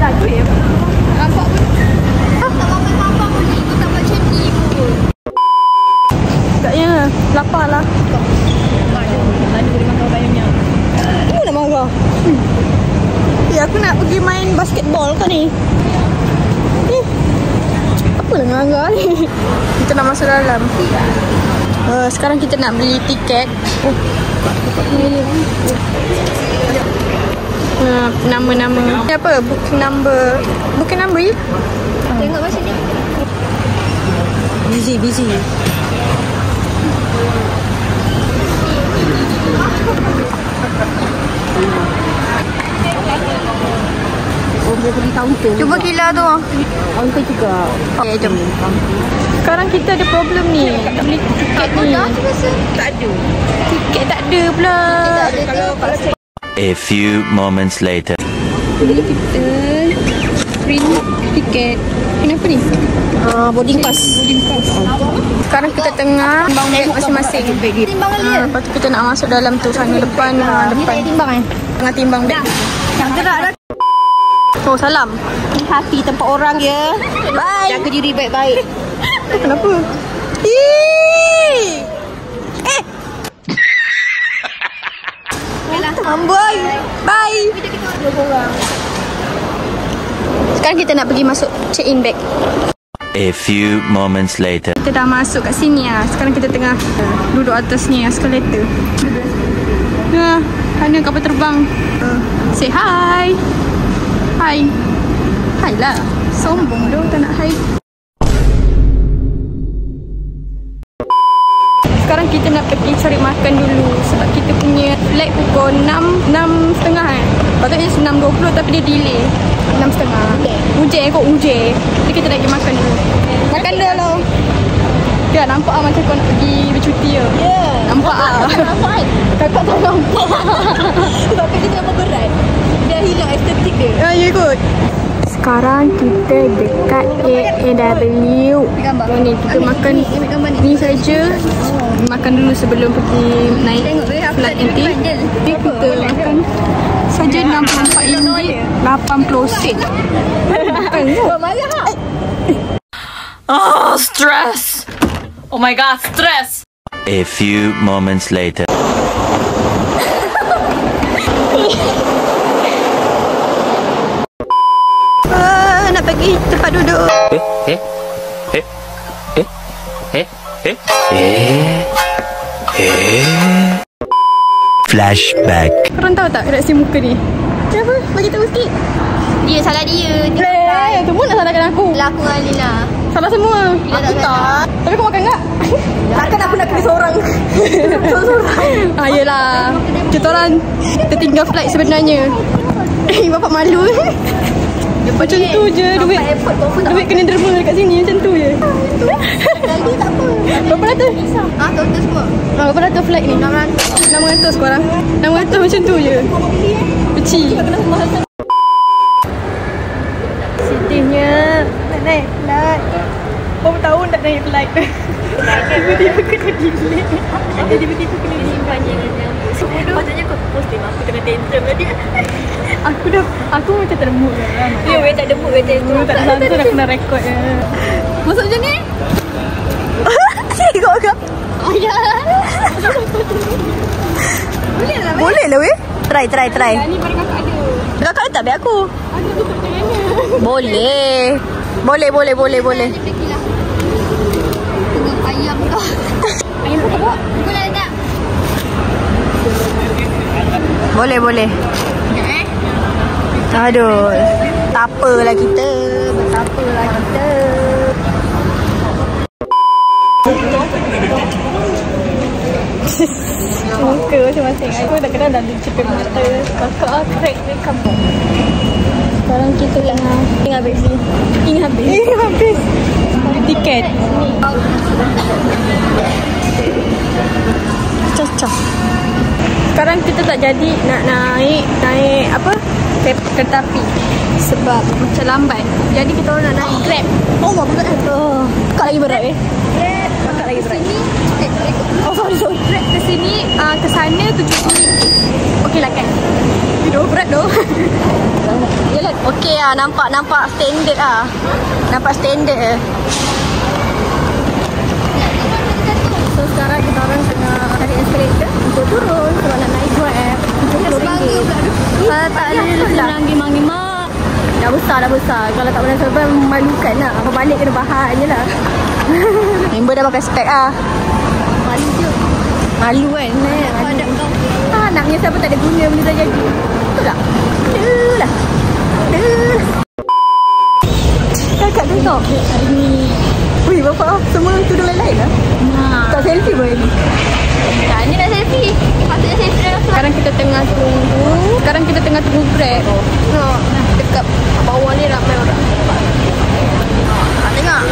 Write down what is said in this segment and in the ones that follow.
Takut ya. Nampak pun. Tak mampu boleh. Kau tak buat macam ni pun. Taknya lapar lah. Tadi boleh makan banyak. Kamu nak marah? Aku nak pergi main basketball kan ni. Apa lah marah ni? Kita nak masuk dalam. Sekarang kita nak beli tiket. Nama-nama. Apa? Booking number. Booking number ya? Tengok macam ni. Busy. Dia pergi kaunter. Cuba gila tu. Kaunter juga. Okay, jom. Sekarang kita ada problem ni. Nak beli tiket ni. Tak ada. Tiket tak ada pula. Kalau A few moments later. Jadi kita print tiket. Kenapa ni? Boarding pass. Sekarang kita tengah timbang beg masing-masing. timbang dia. Lepas tu kita nak masuk dalam tu sana depan. Depan. Timbang Tengah timbang beg. Yang gerak dah. Oh, salam. Hati tempat orang ya. Bye. Jaga diri baik-baik. Kenapa? Amboi. Bye. Sekarang kita nak pergi masuk check in bag. A few moments later. Kita dah masuk kat sini lah. Sekarang kita tengah duduk atas ni escalator. Mana kapal terbang. Say hi. Hi. Hi lah. Sombong dong tak nak hi. Sekarang kita nak pergi cari makan dulu. Sebab kita punya flight pukul 6.30 kan. Patutnya 6.20 tapi dia delay 6.30. Hujan Jadi kita nak pergi makan dulu. Makan dulu. Ya, nampak lah macam kau nak pergi bercuti ke. Ya. Nampak lah. Nampak kan? Kakak tak nampak. Sebab kerja tu memang berat. Dia hilang estetik dia. Ya, you good. Sekarang kita dekat A&W. Ni kita makan ni saja. Makan dulu sebelum pergi naik flight nanti. Ni kita makan saja RM64.80. Kau marah tak? Oh, stress. Oh my god, stress. A few moments later. Nak pergi tempat duduk. Flashback. Korang tahu tak reaksi muka ni? Kenapa? Bagi tahu sikit. Dia salah dia. Semua nak salahkan aku. Laku dengan Lina. Salah semua. Aku tak. Tapi kau makan tak? Takkan aku nak pergi seorang. Seorang. Yelah. Kita orang tertinggal flight sebenarnya. Bapak malu. Macam tu je duit. Duit kena derma dekat sini. Macam tu je. Lagi tak apa. Berapa ratus? Total semua. Berapa ratus flight ni? 600 korang. 600 macam tu je. Kecil. Sedihnya nak naik flight. Berapa tahun tak naik flight. Tiba-tiba kena delay. Tiba-tiba kena delay. Patutnya kau post dia. Aku tengah tantrum tadi. Aku macam tak ada mood lah. Ya, weh tak ada mood. Weh Tak ada santun nak kena rekod je. Masuk macam ni? Tengok kau. Ya. Boleh lah. Boleh lah weh. Try. Ni pada kakak ada. Kakak letak beg aku. Ada tu tak tangannya. Boleh. Boleh. Tengok ayam kau. Ayam kau bawa? Boleh tak? Boleh. Aduh. Tapalah kita. Betapalah kita. Muka masing-masing. Aku dah kenal dah cipin mata. Kakak crack dia kampung. Sekarang kita tengah habis. Beli tiket. Cocok. Sekarang kita tak jadi nak naik apa? Kereta api. Sebab macam lambat. Jadi kita orang nak naik Grab. Oh, berat. Kakak lagi berat Kakak lagi berat. Oh, sorry. Grab ke sini, ke sana 7 minit. Okey lah kan? Video berat doh. Yalah, okey. okey lah. Nampak standard lah. Nampak standard. So sekarang kita orang tengah naik escalator untuk turun sebab nak naik Grab. RM20. Kalau tak ada RM5. Dah besar. Kalau tak pernah serba memalukan lah. Apa balik kena bahan je lah. Member dah pakai spek lah. Malu je. Malu kan? Malu. Anaknya siapa tak ada guna benda dah jadi. Betul tak? Dah. Kakak tengok. Wih, bapak semua tudung lain-lain lah. Tak selfie pun ni. Tak, ni nak selfie. Patutnya selfie dalam kelas. Sekarang kita tengah tunggu Grab. Dekat bawah ni ramai orang. Tengok.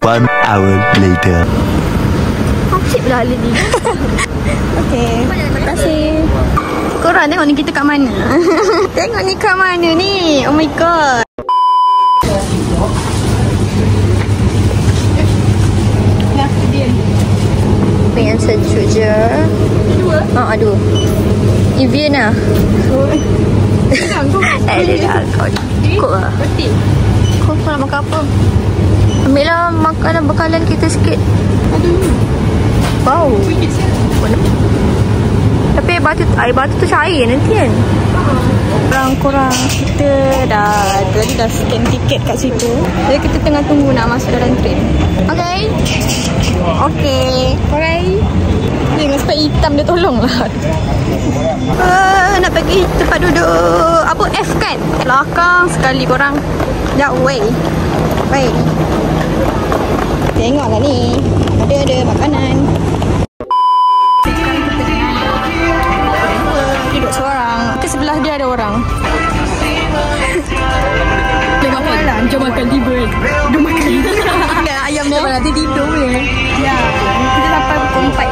1 hour later. Asyik pula hari ni. Okay, terima kasih. Korang tengok ni kita kat mana? Tengok ni kat mana ni? Oh my god. Yang sejuk je. Dua? Dua. Evian lah. Ada dah kau ikut lah. Kau nak makan apa? Ambil lah makanan bekalan kita sikit. Bau. Tapi air batu tu cair nanti kan. Korang kita dah scan tiket kat situ. Jadi kita tengah tunggu nak masuk dalam train. Okay. Dengan spek hitam dia tolong lah. Nak pergi tempat duduk apa F kan? Belakang sekali korang. Jap wait. Tengoklah ni. Ada makanan. Duduk seorang. Ke sebelah dia ada orang. Tengok makan. Jom makan tiba. Jom makan. Ayam dia nanti tidur boleh. Ya. Kita sampai pukul 4.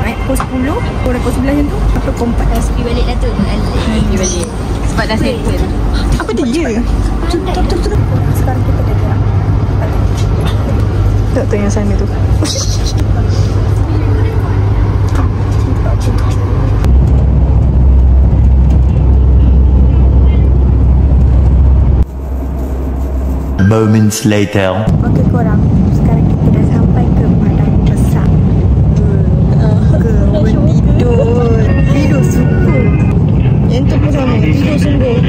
Naik pukul 10. Pukul sebelah macam tu. Sampai pukul 4. Dah sepi balik dah tu. Pergi balik. Sebab dah settle. Apa dia? Betul. Sekarang kita dah gerak. Tak yang sana tu. Moments later. Okey korang, sekarang kita dah sampai ke Padang Besar. Tidur sungguh. Yang tu pun sama, tidur sungguh.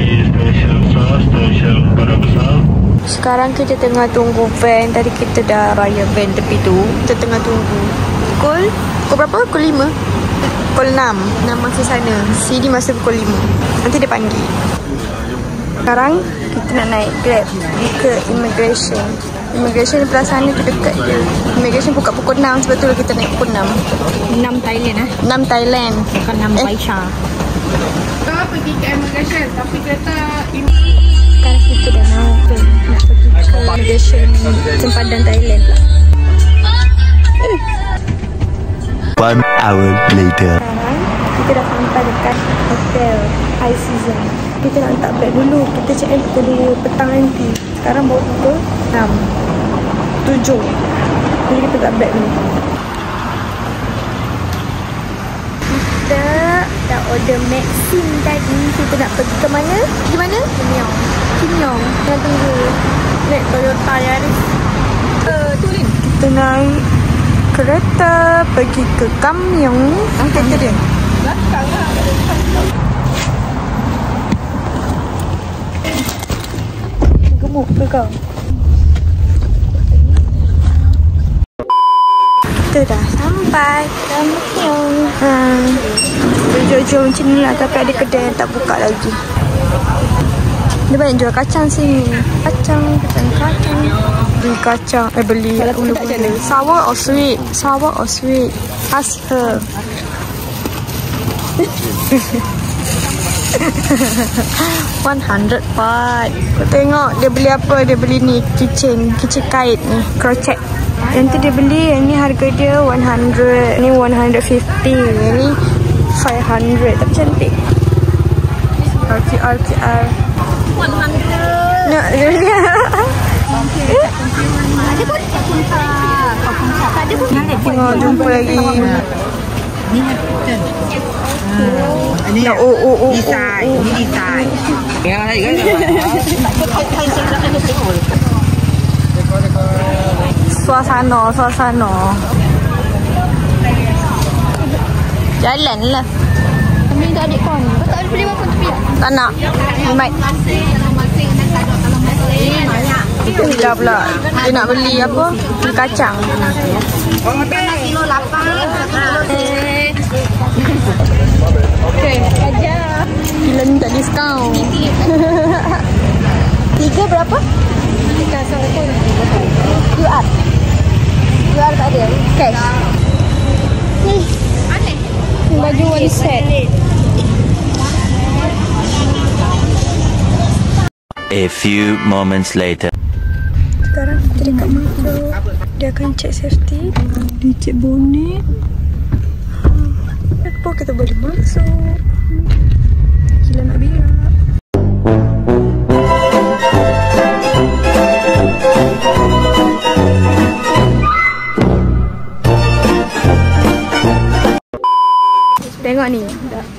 Sekarang kita tengah tunggu van. Tadi kita dah raya van tepi tu. Kita tengah tunggu. Pukul berapa? Pukul 5? Pukul 6 masuk sana. CD masuk pukul 5. Nanti dia panggil. Sekarang kita nak naik Grab ke immigration. Immigration di belah sana tu dekat je. Immigration buka pukul 6. Sebab tu kita naik pukul 6. 6 Thailand 6 Thailand. Bukan 6 Malaysia. Kita pergi ke immigration tapi kereta ini. Sekarang kita dah nak pergi ke immigration sempadan Thailand pula. 1 hour later. Sekarang kita dah sampai dekat hotel High Season. Kita nak letak beg dulu. Kita check in pukul 2 petang nanti. Sekarang baru pukul 6 7. Jadi kita letak beg dulu. Kita dah order Maxim tadi. Kita nak pergi ke mana? Pergi mana? Kinyong. Kita tunggu naik Toyota Yaris. Tulin. Kita naik kereta pergi ke Kamyong. Kereta dia belakang lah. Gemuk ke kau? Kita dah sampai Kamyong. Jom macam ni lah. Tapi ada kedai yang tak buka lagi. Dia banyak jual kacang sini. Kacang. Beli kacang. Beli ulu-ulu. Sour or sweet? Ask her. 100 baht. Kau tengok dia beli apa? Dia beli ni kitchen kait ni, crochet. Yang tu dia beli, yang ni harga dia 100, ni 150, yang ni 500. Tapi cantik. RQR 100. Nak dia. Ada pun tak ada pun. Tengok jumpa lagi. Ni Hampton. Ini design. Ini design. Suasana. Jalan lah. Kami tak adik kau ni. Kau tak boleh beli makan tepi tak? Tak nak. Mimat. Bila pula. Dia nak beli apa? Beli kacang. Kilo 8. Okay. Ajar. Gila minta diskaun. 3 berapa? QR. QR tak ada. Cash. Ni. Baju one set. A few moments later. Sekarang kita dekat masuk. Dia akan check safety. Dia check bonet. Lepas kita boleh masuk. Gila nak berak. Tengok ni.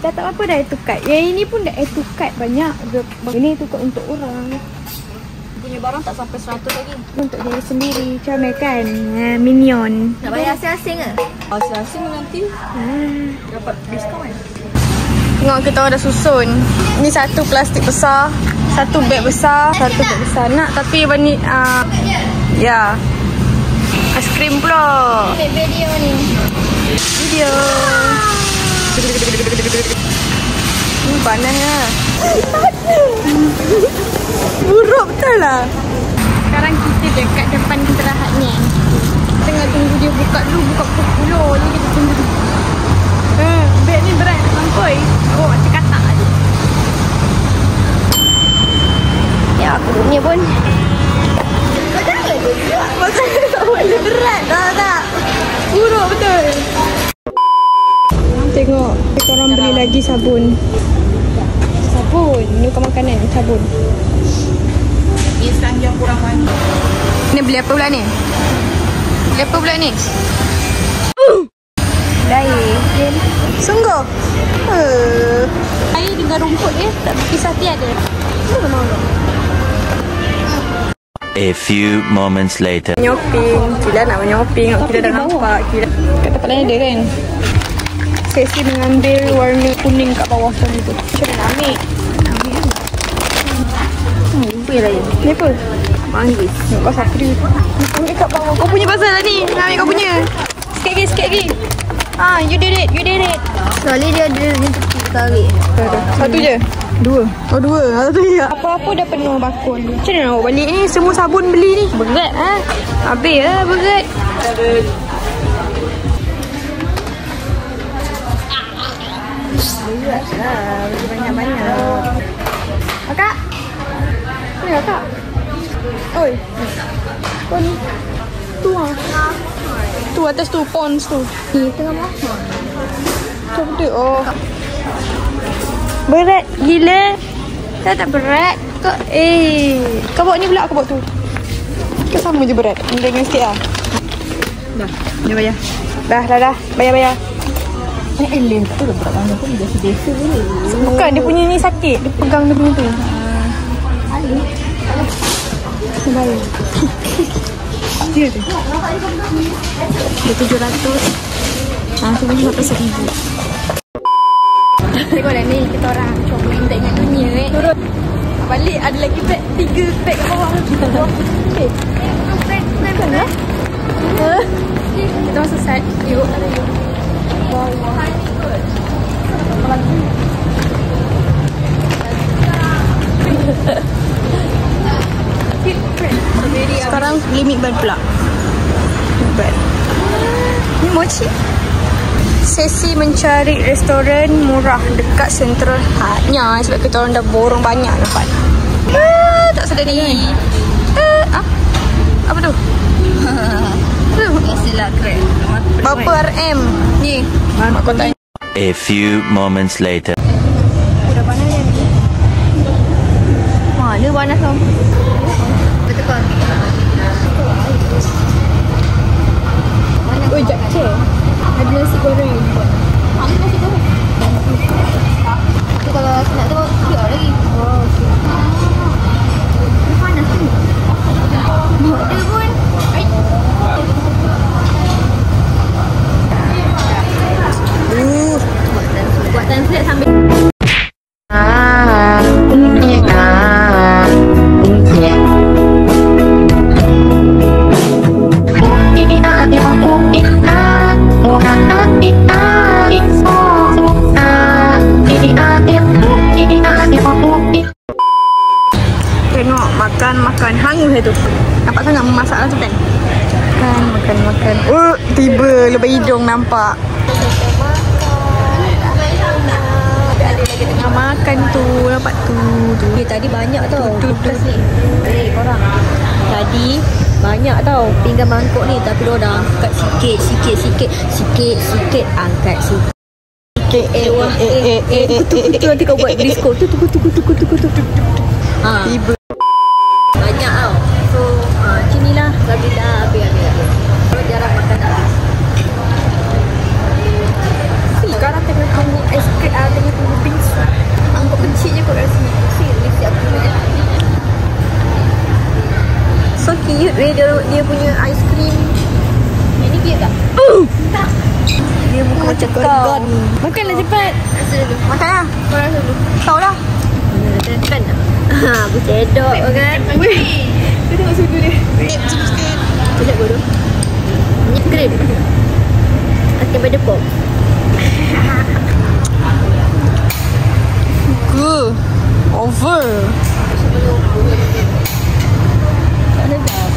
Dah tak apa dah air cut. Yang ini pun dah air cut banyak. Ini tukar untuk orang. Punya barang tak sampai 100 lagi. Untuk diri sendiri. Comel kan? Minion. Nak bayar asing-asing ke? Asing-asing nanti dapat diskaun kan? Tengok kita orang dah susun. Ni satu plastik besar. Satu beg besar. Satu beg besar. Nak tapi warna ya. Aiskrim pula. Video ni. Video. Panas lah. Buruk betul lah. Sekarang kita dekat depan istirahat ni. Tengah tunggu dia buka dulu. Buka pukul 10. Jadi kita tunggu dulu. Beg ni berat nak sangkoi. Oh macam katak je. Ya aku punya pun. Macam tak boleh berat. Tak. Buruk betul. Tengok. Korang beli lagi sabun. Ni bukan makanan. Sabun. Instan yang kurang manis. Ni beli apa pula ni? Beli apa pula ni? Air. Sungguh? Air dengan rumput tak pisah tiada. A few moments later. Nyoping. Kila nak menyoping. Kila dah nampak. Kat tempat lain ada kan? Sesi mengambil warna kuning kat bawah tadi tu. Macam mana nak ambil? Apa yang lain? Ni apa? Manggis. Kau siapa dia? Ambil kat bawah. Kau punya pasal lah ni. Nak ambil kau punya. Sikit lagi. You did it. Sekali dia ada ni tepi tarik. Satu je? Dua. Oh, dua. Satu je. Apa-apa dah penuh bakul. Macam mana nak bawa balik ni? Semua sabun beli ni. Berat habis lah berat. Berat lah. Bagi banyak-banyak. Kakak? Ni kakak? Oi. Kau ni. Tu Tu atas tu. Pons tu. Ni tengah mahal. Macam tu. Oh. Berat gila. Tak berat. Kau bawa ni pula. Aku bawa tu. Kau sama je berat. Dengan sikit lah. Dah. Ni bayar. Dah. Bayar. Elin tu dah berat banyak pun biasa je. Bukan. Dia punya ni sakit. Dia pegang dia punya tu. Dia bayar. Dia tu. Dia 700. Sebenarnya sampai 1000. Tengoklah ni kita orang cuba minta ingat dunia turun balik ada lagi beg 3 beg kat bawah. Okey. Bukan lah. Kita masuk set. Yuk. Sekarang limit ban pula. Ban. Ni mochi. Sesi mencari restoran murah dekat Central Heartnya sebab kita orang dah borong banyak nampak. Tak sedar ni. Apa tu? Biasalah Grab. Berapa RM ni? Mak kau tanya. A few moments later. Dah panas ni. Dia panas tau. Betul kan? Oi, jap cek. Ada nasi goreng. Tu kalau nak tu biar lagi. Oh, okey. Ni panas tu. Dia pun. Buat translate sambil tengok makan hangus tu. Nampak sangat memasak lah tu kan. Makan. Oh, tiba lubang hidung nampak. Tengah makan tu, nampak tu. tadi banyak tau. Bekas ni. Korang. Tadi banyak tau pinggan mangkuk ni, tapi dia dah angkat sikit angkat sikit. Tu nanti kau buat disco. Tu. Tiba. Banyak tau. So, sinilah bagi dah habis. Kalau jarang makan tak habis. Sekarang tengah tunggu ais krim, tengah tunggu bingsu. Angkut kecil je kot rasa. Siap punya. So cute dia punya ais krim. Ini cute tak? Tak. Dia muka macam kau. Makanlah cepat. Rasa dulu. Makanlah. Kau rasa dulu. Tahu lah. Kan tak? Bercedok kan? Dia tengok sudu dia. Sekejap bodoh. Minyak krim. Akan berdepok. Good. Over. Tak sedap.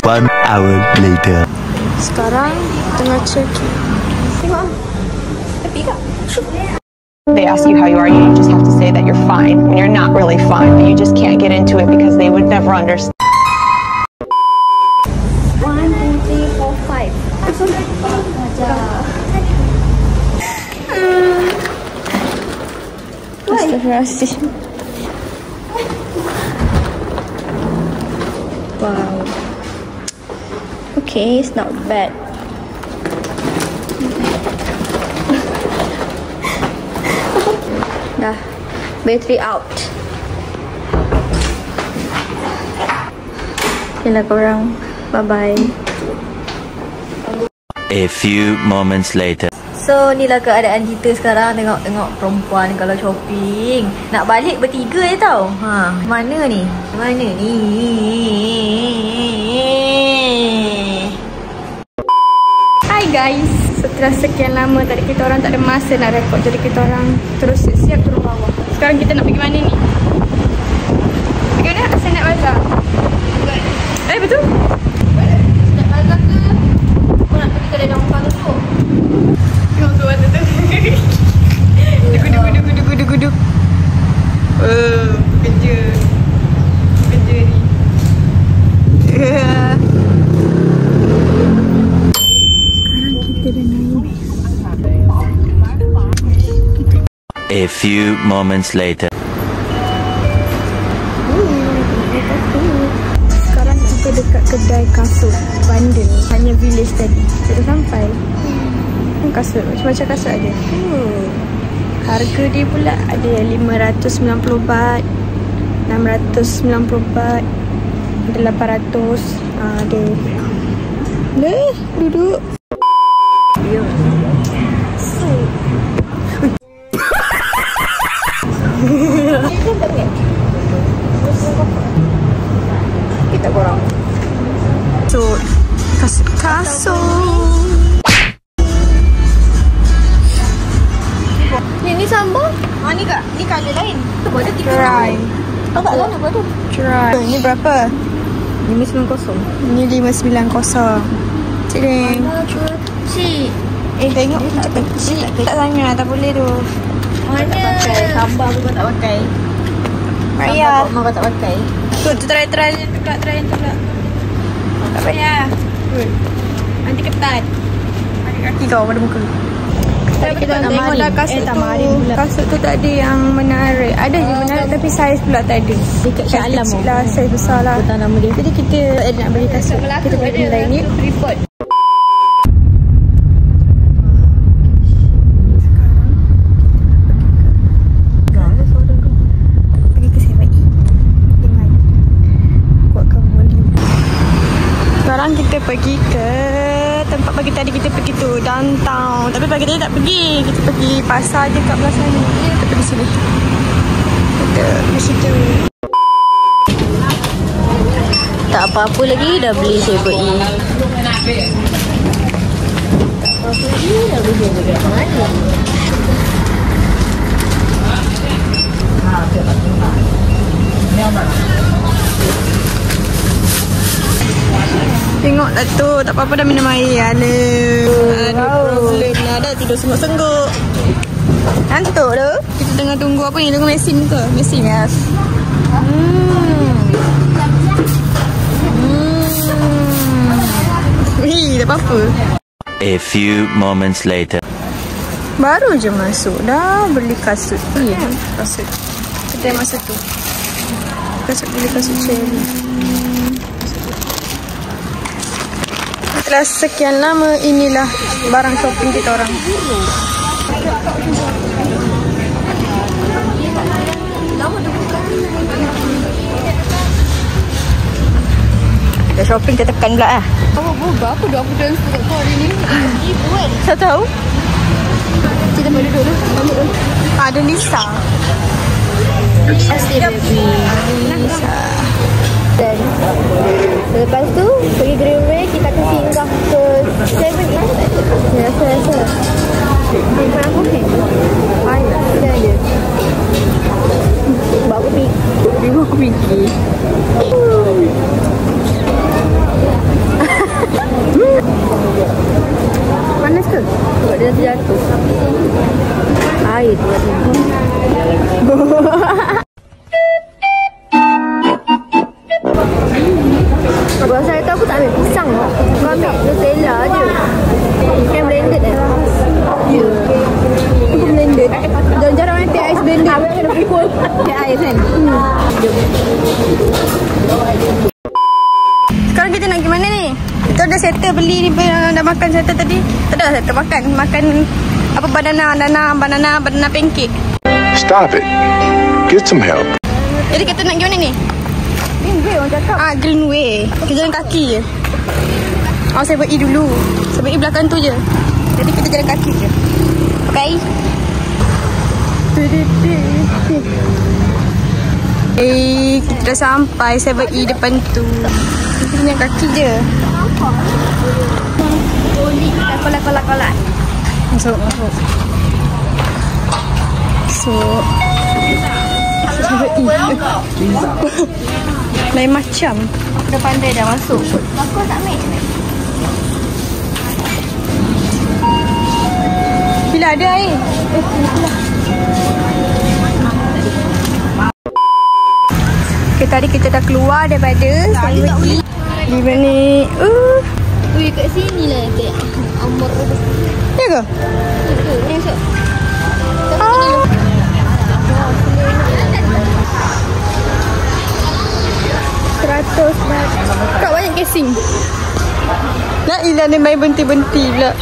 One hour later. Sekarang tengah check. Tengok. Tepi kak. They ask you how you are, you just have to say that you're fine when you're not really fine, but you just can't get into it because they would never understand. 1, 2, 3, 4, 5. Astagfirullahaladzim. Wow. Okay, it's not bad. Dah, battery out. Yalah korang, bye-bye. A few moments later. So inilah keadaan kita sekarang. Tengok perempuan kalau shopping. Nak balik bertiga je tau. Mana ni? Hi guys. Setelah sekian lama tadi kita orang tak ada masa nak rekod, jadi kita orang terus siap turun bawah. Sekarang kita nak pergi mana ni? Pergi mana? Senat Bazar. Betul? Nak bazar ke? Kau nak pergi kedai Dongkang tu? Tengok tu mata tu. Duguk. Kerja ni. A few moments later. Sekarang kita dekat kedai kasut Bandar. Hanya village tadi. Kita dah sampai. Kasut macam-macam kasut ada. Harga dia pula ada 590 baht, 690 baht, ada 800. Ada. Duduk. Kita korang. Kasut. Ni sambal? Ni kak, ni colour lain. Ada 3. Try. Kau tak tahu apa tu? Try. Ni berapa? 590. Ni 590. Cik. Cik. Tengok tak kecil. Tak sangat, tak boleh tu. Mana? Tak pakai. Sambal pun kau tak pakai. Payah. Sambal kau tak pakai. Tu try yang tu pula, Tak payah. Good. Nanti ketat. Kaki kau pada muka. Kita nak tengok dah kasut tu. Kasut tu tak ada yang menarik. Ada je menarik tapi saiz pula tak ada. Dekat Shah Alam lah, saiz besar lah. Betul nama dia. Jadi kita nak beli kasut. Kita beli nilai ni. Pergi ke 7E. Dengan kuatkan volume. Sekarang kita pergi ke tempat pagi tadi kita pergi tu, downtown. Tapi pagi tadi tak pergi. Kita pergi pasar je kat belah sana. Kita pergi sini. Kita pergi situ. Tak apa-apa lagi dah beli 7E. Tengoklah tu, tak apa-apa dah minum air. Ada problem lah, dah tidur sengguk-sengguk. Ngantuk tu. Kita tengah tunggu apa ni? Tunggu mesin ke? Mesin ya. Wih, tak apa-apa. A few moments later. Baru je masuk dah beli kasut. Ya, kasut. Kita masuk tu. Kasut, beli kasut cherry. Setelah sekian lama, inilah barang shopping kita orang. Kita shopping, kita tekan pula lah. Berapa dah aku dance kat kau hari ni? Ibu kan? Saya tahu. Kita boleh duduk dulu. Ada Lisa. Lisa. Dan lepas tu pergi Greenway, kita akan singgah ke 7E. Ya, rasa. Bukan aku ni. Ayah, kita ada. Baru aku fikir. Panas ke? Sebab dia terjatuh. Air tu ada. Buat saya tu aku tak ambil pisang. Aku ambil Nutella je. Yang blended Ya. Aku blended. Dan jarang nanti ais blended. Aku kena pukul. Pakai ais kan? Sekarang kita nak pergi mana ni? Kita dah settle beli ni, dah makan settle tadi. Tak dah settle makan. Makan apa banana pancake. Stop it. Get some help. Jadi kita nak pergi mana ni? Greenway orang cakap. Greenway. Kita jalan kaki je. 7E dulu. 7E belakang tu je. Jadi kita jalan kaki je. Okay? Kita dah sampai 7E depan tu. Kita jalan kaki je. Kolak. Masuk. So 7E. Lain macam. Dah pandai dah masuk. Aku tak ambil. Bila ada air? Okay, tadi kita dah keluar daripada 7E. Di mana? Ui, kat sini lah nanti. Amor. Ya ke? Ni masuk. Kak banyak casing. Nak ilah dia main benti-benti pula.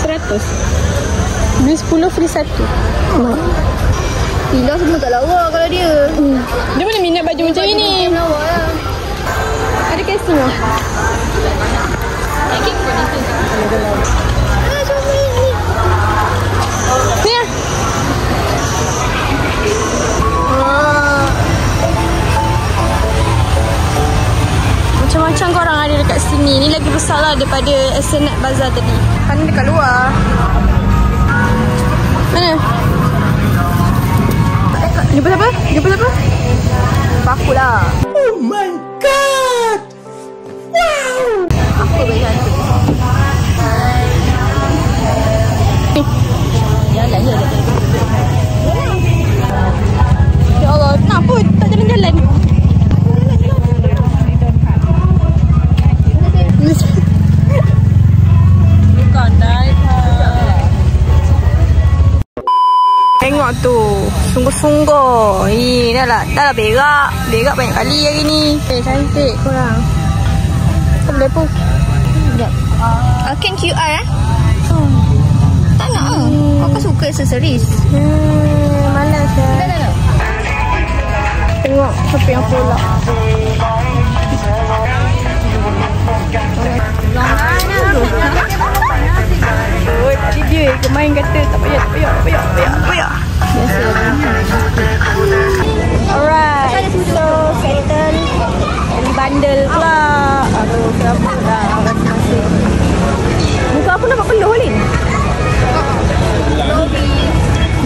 100. Beli 10 free 1. Ila semua tak lawa kalau dia. Dia mana minat baju macam ini? Lawa lah. Ada casing lah. Ni lah. Macam-macam korang ada dekat sini. Ni lagi besar lah daripada Senet Bazaar tadi. Kan dekat luar. Mana? Jumpa siapa? Paku lah. Oh my god! Wow! Apa bagi hantu? Jalan je. Ya Allah, kenapa tak jalan-jalan? Bukan dah. Sungguh-sungguh. Dah lah berak. Berak banyak kali hari ni. Cantik korang. Boleh pun. Sekejap. Scan QR Tak nak Kau kan suka aksesoris. Malas lah. Tak. Tengok siapa yang pulak. Oh, tadi dia main kata tak payah. Biasa. Alright. So, settle. Beli bundle pula. Aduh, kenapa dah masing-masing. Muka apa nampak peluh Lin?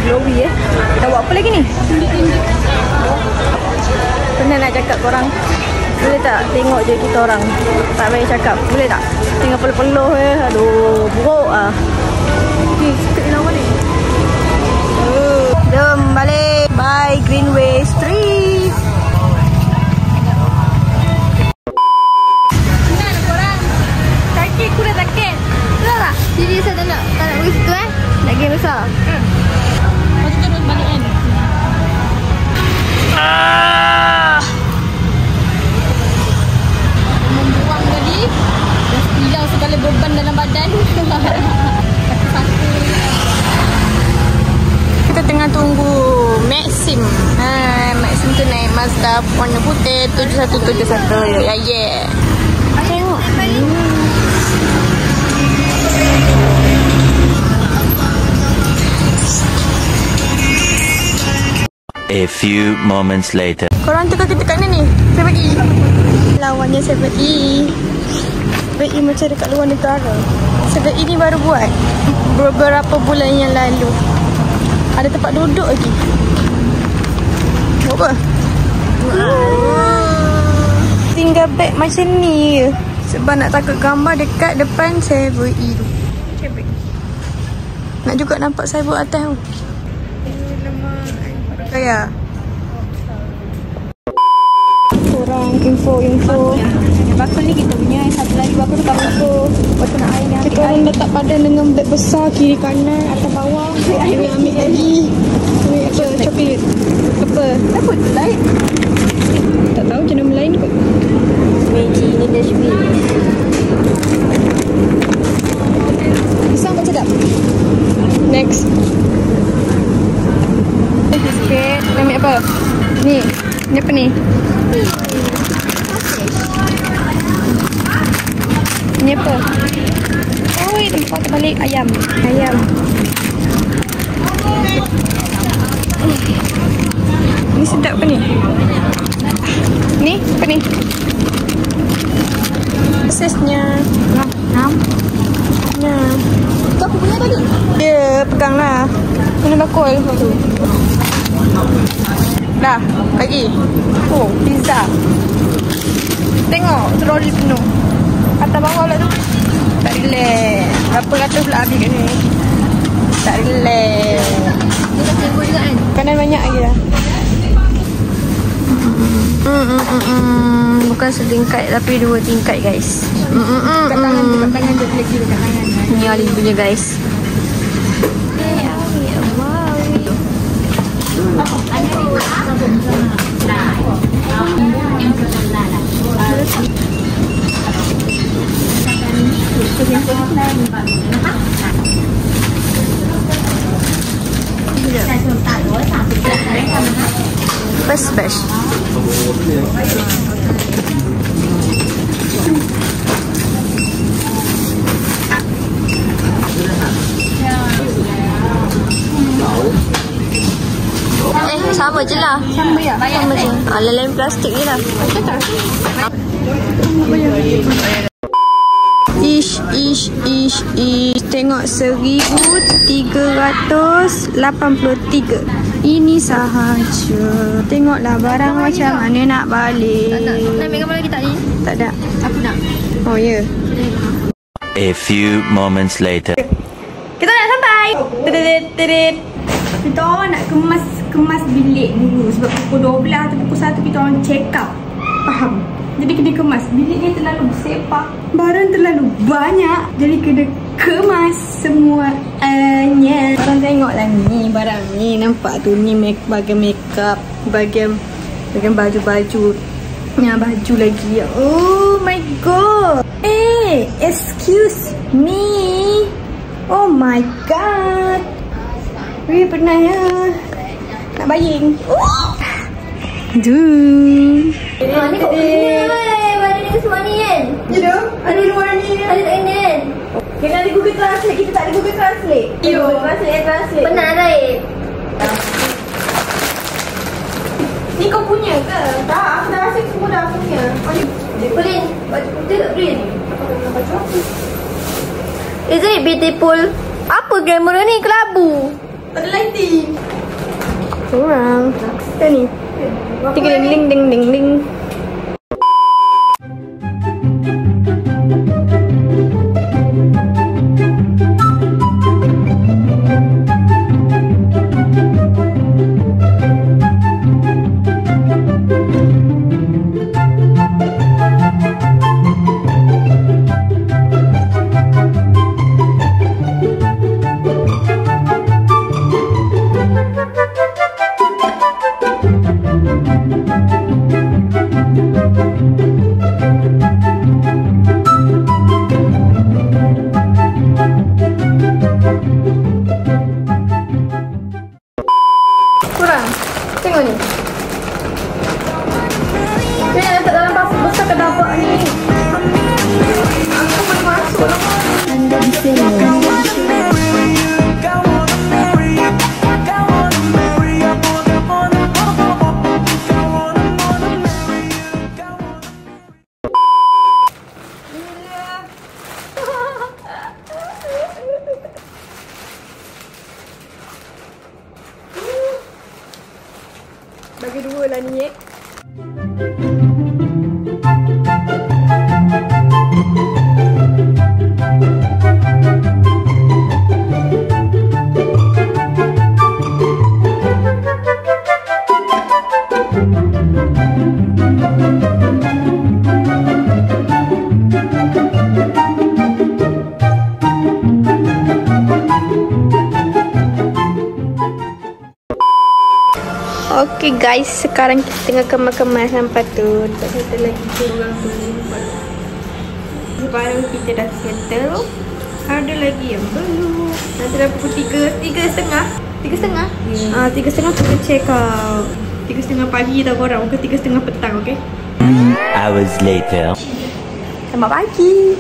Glowy Dah buat apa lagi ni? Pernah nak cakap korang, boleh tak tengok je kita orang, tak payah cakap, boleh tak? Tengok peluh-peluh aduh, buruk lah. Okay, sikit nak balik. Jom balik. Bye Greenway Street. Kenal korang. Kaki aku dah sakit. Betul tak? Jadi saya tak nak pergi situ lagi besar. Lepas tu terus balik kan. Membuang tadi. Dah hilang segala beban dalam badan. Kita tengah tunggu Maxim. Maxim tu naik Mazda warna putih 7171. Yeah. Tengok. A few moments later. Korang tukar kita kat mana ni? Saya pergi. Lawannya saya pergi. PI macam dekat luar negara. Sebab ini baru buat beberapa bulan yang lalu. Ada tempat duduk lagi. Apa? Tinggal beg macam ni je. Sebab nak takut gambar dekat depan Cyber-E tu. Nak juga nampak Cyber atas tu. Kaya kurang info. Bakul ni kita punya. Satu lagi bakul tu bakul. Bakul nak air ni. kita orang letak badan dengan beg besar kiri kanan atas bawah. Ambil lagi. Ambil apa? Coklat. Apa? Apa tu lain? Tak tahu macam nama lain kot. Meji ni dashbill. Pisang tak sedap. Next. Sikit. Ambil apa? Ni. Ni apa ni? Ni apa? Oh, tempat terbalik ayam. Ni sedap apa ni? Ni apa ni? Prosesnya. Nam. Tu aku punya tadi. Ya, peganglah. Kena bakul tu. Dah, lagi. Oh, pizza. Tengok, troli penuh. Atas bawah lah tu. Tak relax. Berapa ratus pula habis kat ni. Tak relax. Dia dah tengok juga kan. Kanan banyak lagi dah. Bukan setingkat tapi 2 tingkat guys. Dekat tangan tu. Dekat tangan tu. Lagi dekat tangan. Ni Ali punya guys. First batch. Sama je lah. Sama ya? Sama je. Lain plastik je lah. Ish. Tengok 1383. Ini sahaja. Tengoklah barang macam mana nak balik. Nak ambil gambar lagi tak ni? Tak ada. Aku nak. Oh ya. A few moments later. Kita nak sampai. Tedet. Kita orang nak kemas bilik dulu. Sebab pukul 12 atau pukul 1 kita orang check up. Faham? Jadi kena kemas. Bilik ni terlalu sepak. Barang terlalu banyak. Jadi kena kemas semuanya. Korang tengoklah ni barang ni. Nampak tu ni bahagian makeup, bahagian baju-baju. Yang baju lagi. Oh my god. Excuse me. Oh my god. Weh, pernah ya nak baying. Duh. Ni kok kena mana ni semua ni kan? Ya, ada luar ni. Ada tak kena kan? Kita ada Google Translate. Kita tak ada Google Translate. Google Translate. Benar Raib? Ni kau punya ke? Tak, aku dah rasa semua dah punya. Boleh baju putih tak boleh? Isn't it beautiful? Apa kamera ni kelabu? Tak ada lighting. Kurang. Kan ni. Ding ding ding ding ding. Kurang. Tengok ni. Ni letak dalam bas besar ke dabak ni. Aku boleh masuk lah. Anda di sini. Bagi dua lah ni Okay guys, sekarang kita tengah kemas-kemas sampai tu. Tak settle lagi kurang tu. Baru kita dah settle. Ada lagi yang belum. Nanti dah pukul 3.30. 3.30? 3.30 kita check out. 3.30 pagi tau korang. Ke 3.30 petang, okay? Hours later. Selamat pagi.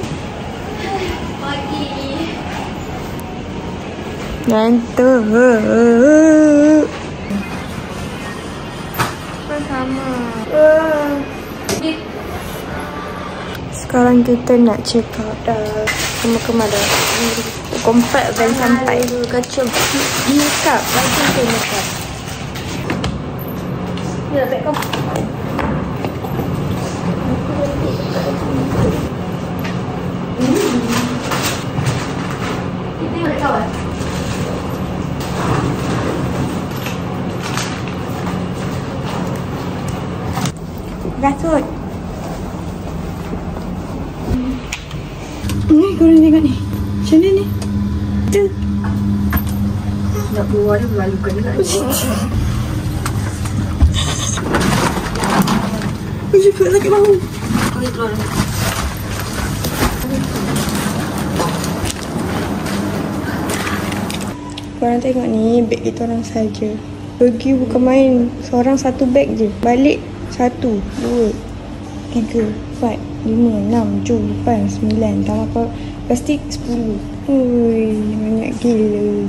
Ngantuk. Sama. Sekarang kita nak check out dah. Kemar-kemar dah. Compact van sampai. Kacau. Makeup. Baju tu makeup. Ni nak pack kau. Kita tengok kawan. Gasut. Ni korang tengok ni. Macam mana ni? Tu. Nak keluar dia memalukan dekat ni. Aku juga sakit bahu. Aku keluar. Korang tengok ni, beg kita orang saja. Pergi bukan main. Seorang satu beg je. Balik 1, 2, 3, 4, 5, 6, 7, 8, 9. Tambah plastik 10. Ui, banyak gila.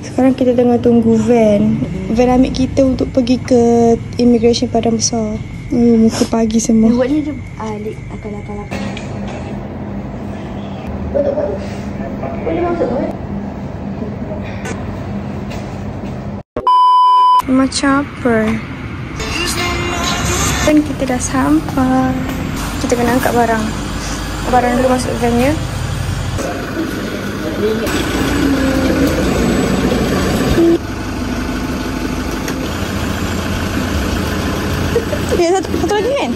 Sekarang kita tengah tunggu van. Van ambil kita untuk pergi ke immigration Padang Besar. Muka pagi semua. Buat ni dia alik akal-akal. Boleh masuk ke? Macam apa? Dan kita dah sampai. Kita kena angkat barang. Barang dulu masuk van ya. Satu lagi kan?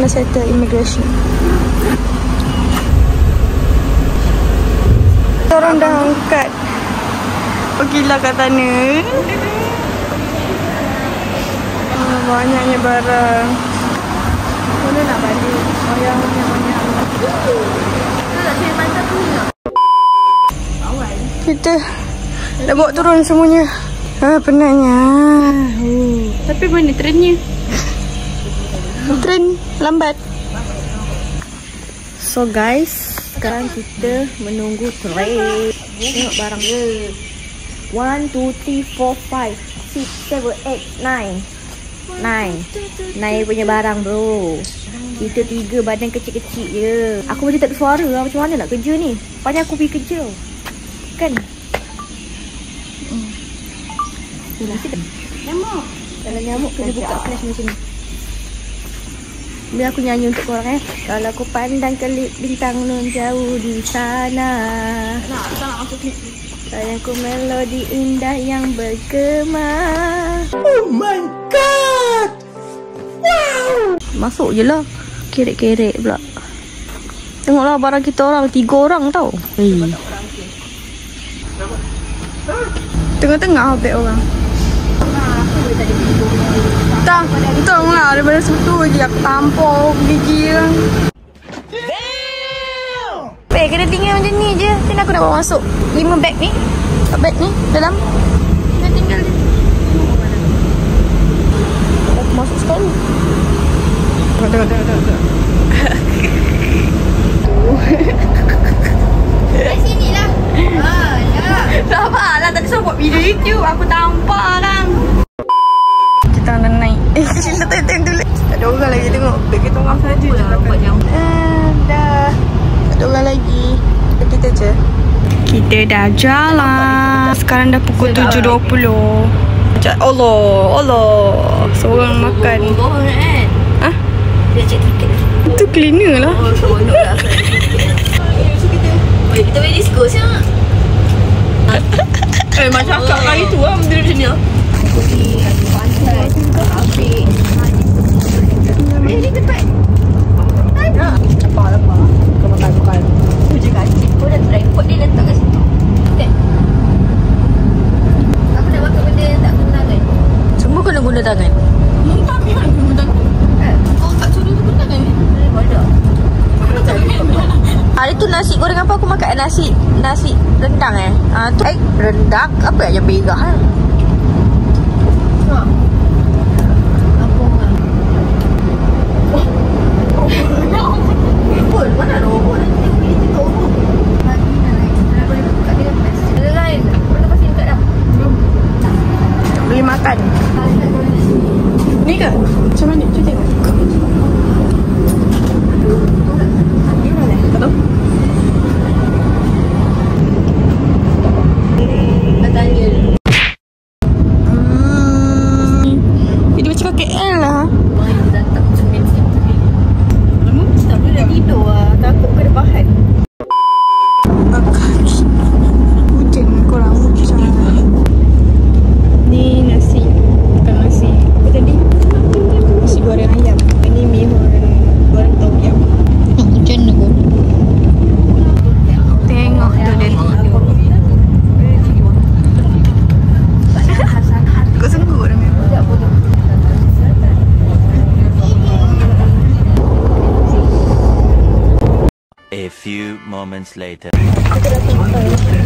dah settle immigration. Orang dah angkat. Pergilah kat sana. Banyaknya barang. Mana nak balik? Banyak-banyak. Kita dah bawa turun semuanya. Penatnya. Tapi mana trennya? Tren lambat. So guys, sekarang kita menunggu tren. Tengok barang dia. 1, 2, 3, 4, 5, 6, 7, 8, 9. 9 punya barang bro. Kita 3 badan kecil-kecil je. Aku macam tak ada suara lah. Macam mana nak kerja ni? Padahal aku pergi kerja kan? Nyamuk. Kalau nyamuk kena buka flash macam ni. Biar aku nyanyi untuk korang Kalau aku pandang kelip bintang nun jauh di sana. Tak nak masuk klip. Sayangku melodi indah yang bergema. Oh my god. Wow. Masuk je lah. Kerek-kerek pula. Tengoklah barang kita orang 3 orang tau. Tengah-tengah beg orang. Tak, tolonglah daripada situ lagi aku tampuk gigi kan. Beg kena tinggal macam ni je. Then aku nak bawa masuk 5 beg ni. Beg ni dalam. Dah tinggal je. Aku masuk sekali. Tengok. Kat sini lah. Sabarlah, tadi saya buat video YouTube. Aku tampar kan. Kita nak naik. Kita tengok dulu. Tak ada orang lagi tengok. Beg kita orang saja je. Dah. Tak ada orang lagi. Kita je. Kita dah jalan. Sekarang dah pukul 7.20. Allah. Seorang makan. Hah? Dia cek tiket. Itu cleaner lah. Seronok lah. Kita main disco siap. Macam akak kali tu lah. Benda macam ni lah. Ini tempat. Lapar. Kau makan. Tu je kan. Kau dah tripod dia letak kat situ. Kan? Aku nak makan benda yang tak guna tangan. Semua kena guna tangan. Tapi kan guna tangan. Kau tak suruh tu guna tangan. Bodoh. Hari tu nasi goreng apa aku makan? Nasi rendang tu rendang apa yang merah Pun mana robot nanti tengok video TikTok tu. Pagi nak naik. Boleh buka dia plus. Ada lain. Kau lepas ni buka dah. beli makan. Ni ke? Macam mana? Cuba tengok. Tak tahu. Ini macam KL lah. Tidur lah. Takut kena bahan. Hujan korang hujan. Ni nasi. Bukan nasi. Apa tadi? Nasi goreng ayam. Ini mi goreng tom yum. Hujan tu. Tengok tu dia. Kau sengguh dah memang. A few moments later. Kita dah sampai.